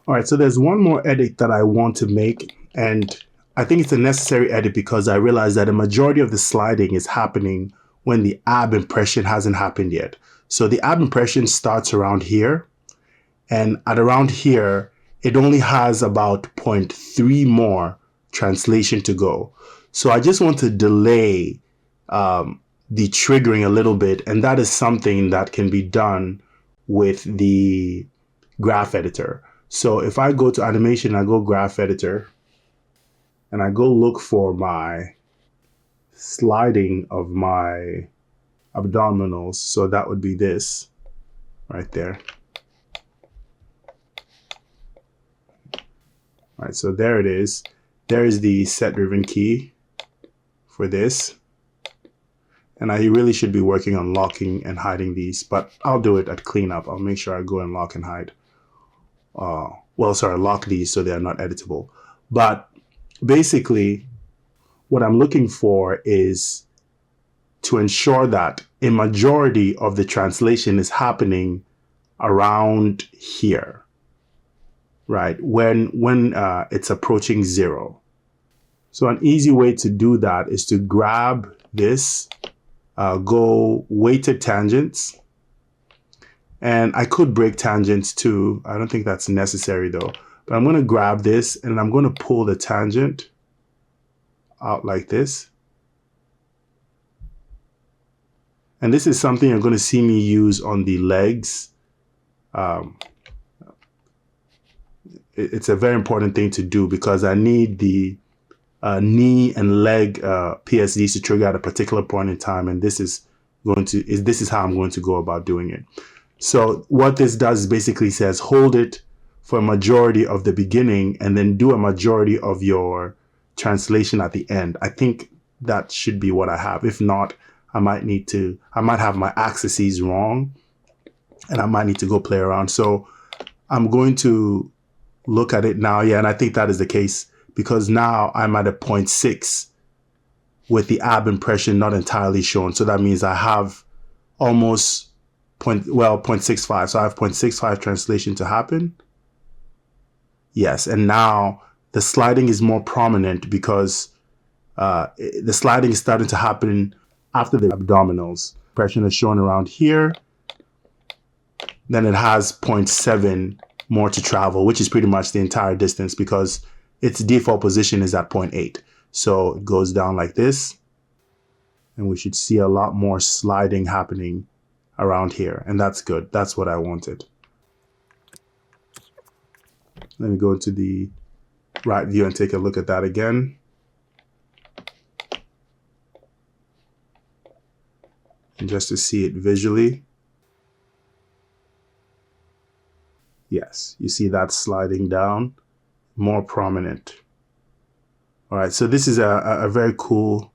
All right, so there's one more edit that I want to make, and I think it's a necessary edit because I realize that a majority of the sliding is happening when the ab impression hasn't happened yet. So the ab impression starts around here, and at around here, it only has about 0.3 more translation to go. So I just want to delay the triggering a little bit, and that is something that can be done with the graph editor. So if I go to animation, I go graph editor, and I go look for my sliding of my abdominals. So that would be this right there. All right, so there it is. There is the set driven key for this. And I really should be working on locking and hiding these, but I'll do it at cleanup. I'll make sure I go and lock and hide. Lock these so they are not editable. But basically, what I'm looking for is to ensure that a majority of the translation is happening around here, right? When it's approaching 0. So an easy way to do that is to grab this, go weighted tangents, and I could break tangents too. I don't think that's necessary though, but I'm going to grab this and I'm going to pull the tangent out like this. And this is something you're going to see me use on the legs. It's a very important thing to do because I need the knee and leg PSDs to trigger at a particular point in time, and this is how I'm going to go about doing it. So what this does is basically says hold it for a majority of the beginning and then do a majority of your translation at the end. I think that should be what I have. If not, I might have my axes wrong and I might need to go play around. So I'm going to look at it now. Yeah, and I think that is the case because now I'm at a 0.6 with the ab impression not entirely shown. So that means I have almost 0.65. So I have 0.65 translation to happen. Yes, and now the sliding is more prominent because the sliding is starting to happen after the abdominals. Impression is shown around here. Then it has 0.7 more to travel, which is pretty much the entire distance because its default position is at 0.8. So it goes down like this, and we should see a lot more sliding happening around here, and that's good. That's what I wanted. Let me go to the right view and take a look at that again. And just to see it visually. Yes, you see that sliding down, more prominent. All right, so this is a very cool,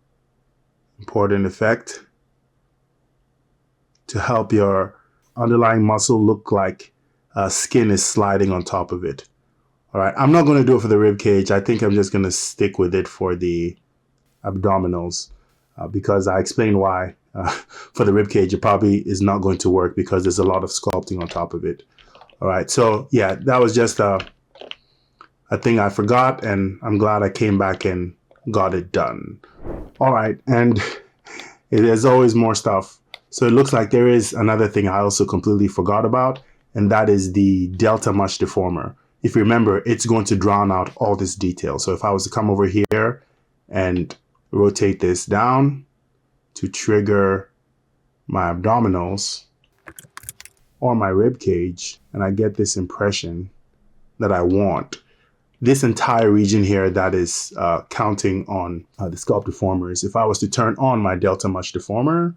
important effect to help your underlying muscle look like skin is sliding on top of it. All right, I'm not going to do it for the rib cage. I think I'm just going to stick with it for the abdominals because I explained why. For the rib cage, it probably is not going to work because there's a lot of sculpting on top of it. All right, so yeah, that was just a thing I forgot, and I'm glad I came back and got it done. All right, and there's always more stuff. So it looks like there is another thing I also completely forgot about, and that is the deltamush deformer. If you remember, it's going to drown out all this detail. So if I was to come over here and rotate this down to trigger my abdominals or my rib cage, and I get this impression that I want, this entire region here that is counting on the sculpt deformers. If I was to turn on my deltamush deformer,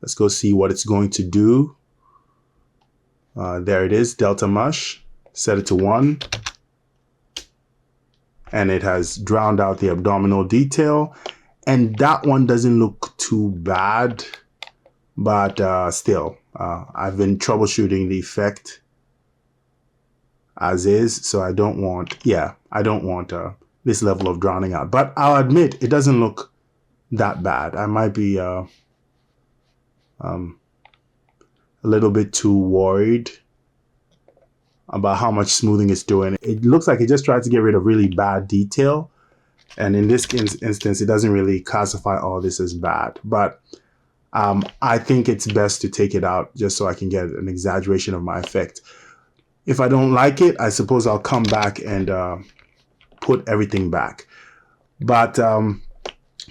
let's go see what it's going to do. There it is, deltamush. Set it to 1. And it has drowned out the abdominal detail. And that one doesn't look too bad, but still, I've been troubleshooting the effect as is, so I don't want this level of drowning out. But I'll admit, it doesn't look that bad. I might be a little bit too worried about how much smoothing it's doing. It looks like it just tried to get rid of really bad detail. And in this instance, it doesn't really classify all this as bad. But I think it's best to take it out just so I can get an exaggeration of my effect. If I don't like it, I suppose I'll come back and put everything back. But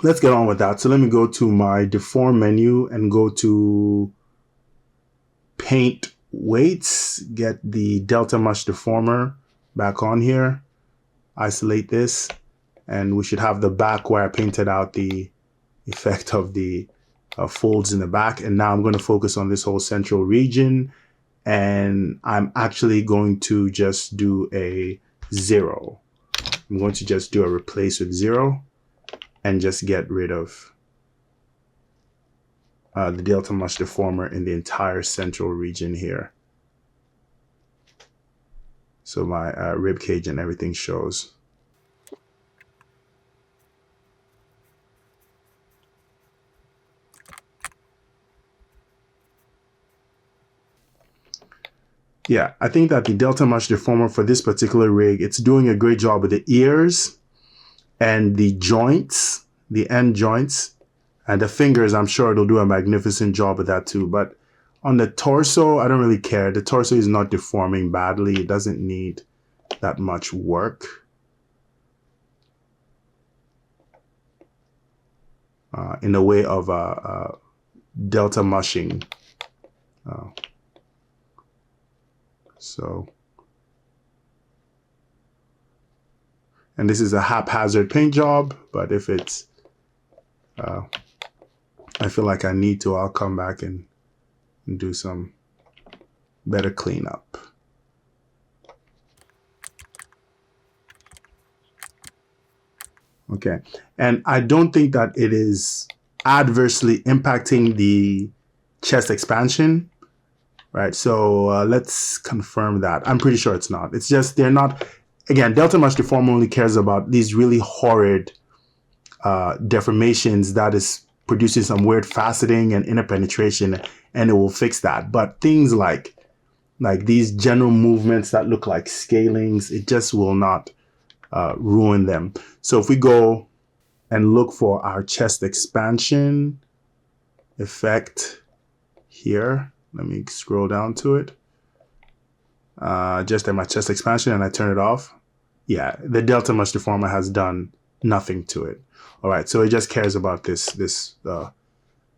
let's get on with that. So let me go to my deform menu and go to paint weights, get the deltamush deformer back on here, isolate this, and we should have the back where I painted out the effect of the folds in the back. And now I'm going to focus on this whole central region, and I'm actually going to just do a 0. I'm going to just do a replace with 0 and just get rid of the deltamush deformer in the entire central region here. So my rib cage and everything shows. Yeah, I think that the deltamush deformer for this particular rig, it's doing a great job with the ears and the joints, the end joints, and the fingers. I'm sure it'll do a magnificent job with that too. But on the torso, I don't really care. The torso is not deforming badly. It doesn't need that much work. In the way of delta mushing. And this is a haphazard paint job, but if it's, I feel like I need to, I'll come back and do some better cleanup. Okay, and I don't think that it is adversely impacting the chest expansion, right? So let's confirm that. I'm pretty sure it's not. It's just they're not, again, deltamush deformer only cares about these really horrid deformations that is producing some weird faceting and inner penetration, and it will fix that. But things like these general movements that look like scalings, it just will not ruin them. So if we go and look for our chest expansion effect here, let me scroll down to it. Just at my chest expansion, and I turn it off. Yeah, the deltamush deformer has done nothing to it. All right, so it just cares about this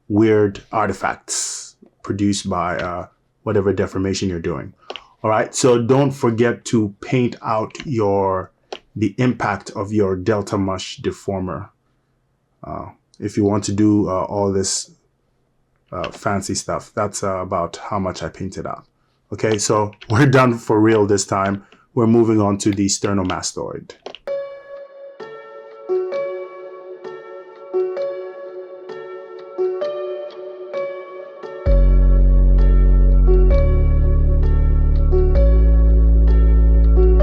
weird artifacts produced by whatever deformation you're doing. All right, so don't forget to paint out the impact of your deltamush deformer if you want to do all this fancy stuff. That's about how much I painted out. Okay, so we're done for real this time. We're moving on to the sternomastoid.